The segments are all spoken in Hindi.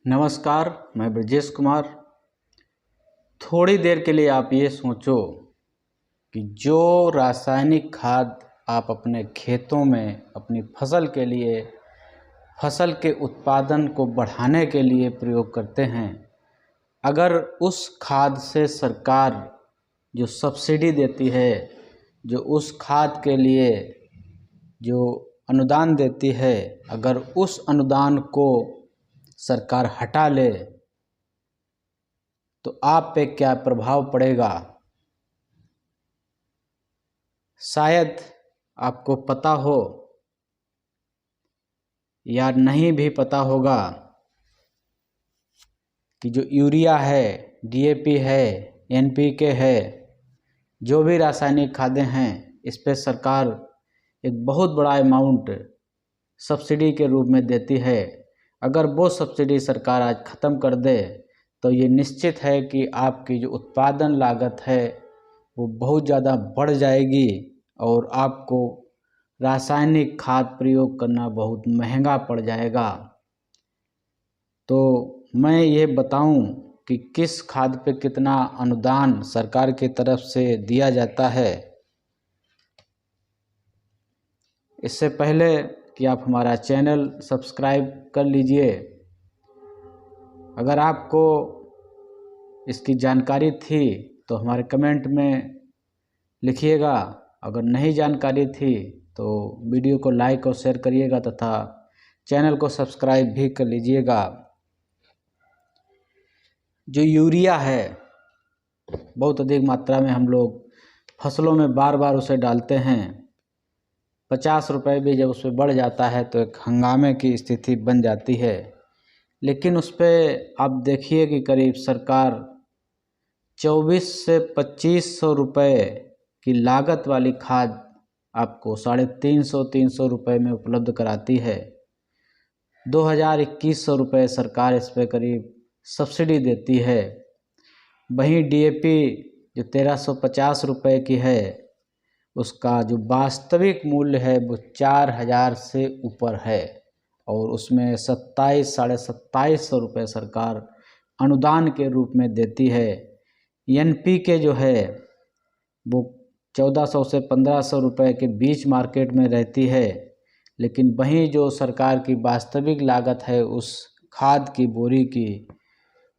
नमस्कार, मैं ब्रजेश कुमार। थोड़ी देर के लिए आप ये सोचो कि जो रासायनिक खाद आप अपने खेतों में अपनी फसल के लिए, फसल के उत्पादन को बढ़ाने के लिए प्रयोग करते हैं, अगर उस खाद से सरकार जो सब्सिडी देती है, जो उस खाद के लिए जो अनुदान देती है, अगर उस अनुदान को सरकार हटा ले तो आप पे क्या प्रभाव पड़ेगा। शायद आपको पता हो या नहीं भी पता होगा कि जो यूरिया है, डीएपी है, एनपीके है, जो भी रासायनिक खादें हैं, इस पे सरकार एक बहुत बड़ा अमाउंट सब्सिडी के रूप में देती है। अगर वो सब्सिडी सरकार आज ख़त्म कर दे तो ये निश्चित है कि आपकी जो उत्पादन लागत है वो बहुत ज़्यादा बढ़ जाएगी और आपको रासायनिक खाद प्रयोग करना बहुत महंगा पड़ जाएगा। तो मैं ये बताऊं कि किस खाद पे कितना अनुदान सरकार की तरफ से दिया जाता है। इससे पहले कि आप हमारा चैनल सब्सक्राइब कर लीजिए। अगर आपको इसकी जानकारी थी तो हमारे कमेंट में लिखिएगा। अगर नहीं जानकारी थी तो वीडियो को लाइक और शेयर करिएगा तथा चैनल को सब्सक्राइब भी कर लीजिएगा। जो यूरिया है, बहुत अधिक मात्रा में हम लोग फसलों में बार बार उसे डालते हैं। 50 रुपये भी जब उस पर बढ़ जाता है तो एक हंगामे की स्थिति बन जाती है। लेकिन उस पर आप देखिए कि करीब सरकार 24 से 2500 रुपये की लागत वाली खाद आपको 350 रुपये में उपलब्ध कराती है। 2100 रुपये सरकार इस पर करीब सब्सिडी देती है। वहीं डीएपी जो 1350 रुपये की है, उसका जो वास्तविक मूल्य है वो 4000 से ऊपर है और उसमें 27-2750 रुपये सरकार अनुदान के रूप में देती है। एनपीके जो है वो 1400 से 1500 रुपये के बीच मार्केट में रहती है। लेकिन वहीं जो सरकार की वास्तविक लागत है उस खाद की बोरी की,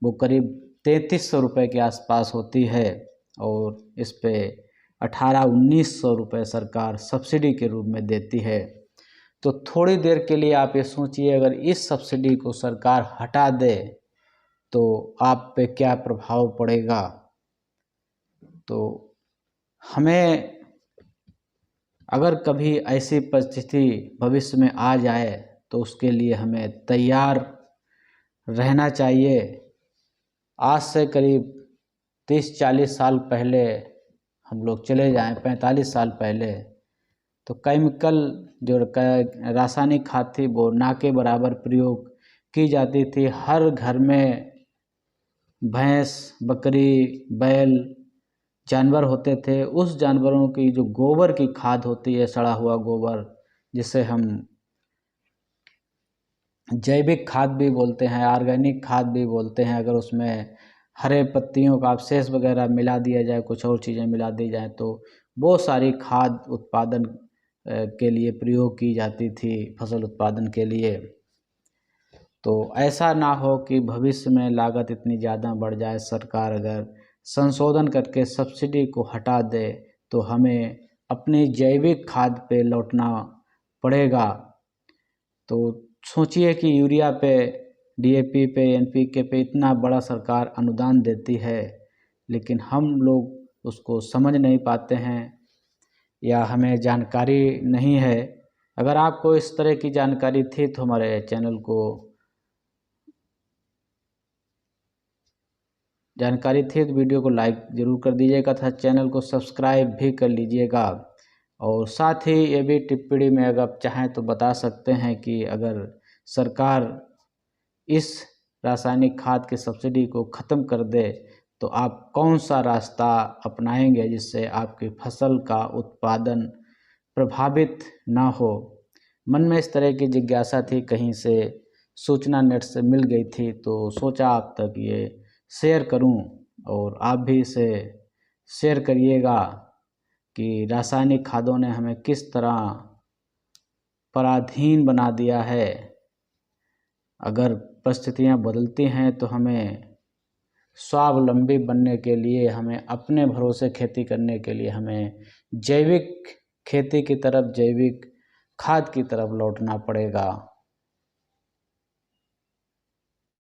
वो करीब 3300 रुपये के आसपास होती है और इस पे 1800-1900 रुपये सरकार सब्सिडी के रूप में देती है। तो थोड़ी देर के लिए आप ये सोचिए, अगर इस सब्सिडी को सरकार हटा दे तो आप पे क्या प्रभाव पड़ेगा। तो हमें अगर कभी ऐसी परिस्थिति भविष्य में आ जाए तो उसके लिए हमें तैयार रहना चाहिए। आज से करीब 30-40 साल पहले हम लोग चले जाएं, 45 साल पहले, तो केमिकल जो रासायनिक खाद थी वो ना के बराबर प्रयोग की जाती थी। हर घर में भैंस, बकरी, बैल जानवर होते थे। उस जानवरों की जो गोबर की खाद होती है, सड़ा हुआ गोबर, जिसे हम जैविक खाद भी बोलते हैं, ऑर्गेनिक खाद भी बोलते हैं, अगर उसमें हरे पत्तियों का अवशेष वगैरह मिला दिया जाए, कुछ और चीज़ें मिला दी जाए, तो वो सारी खाद उत्पादन के लिए प्रयोग की जाती थी, फसल उत्पादन के लिए। तो ऐसा ना हो कि भविष्य में लागत इतनी ज़्यादा बढ़ जाए। सरकार अगर संशोधन करके सब्सिडी को हटा दे तो हमें अपनी जैविक खाद पे लौटना पड़ेगा। तो सोचिए कि यूरिया पे, डीएपी पे, एनपीके पे इतना बड़ा सरकार अनुदान देती है, लेकिन हम लोग उसको समझ नहीं पाते हैं या हमें जानकारी नहीं है। अगर आपको इस तरह की जानकारी थी तो हमारे चैनल को तो वीडियो को लाइक ज़रूर कर दीजिएगा तथा चैनल को सब्सक्राइब भी कर लीजिएगा। और साथ ही ये भी टिप्पणी में अगर आप चाहें तो बता सकते हैं कि अगर सरकार इस रासायनिक खाद की सब्सिडी को ख़त्म कर दे तो आप कौन सा रास्ता अपनाएंगे जिससे आपकी फसल का उत्पादन प्रभावित ना हो। मन में इस तरह की जिज्ञासा थी, कहीं से सूचना नेट से मिल गई थी, तो सोचा आप तक ये शेयर करूं और आप भी इसे शेयर करिएगा कि रासायनिक खादों ने हमें किस तरह पराधीन बना दिया है। अगर परिस्थितियां बदलती हैं तो हमें स्वावलंबी बनने के लिए, हमें अपने भरोसे खेती करने के लिए हमें जैविक खेती की तरफ, जैविक खाद की तरफ लौटना पड़ेगा।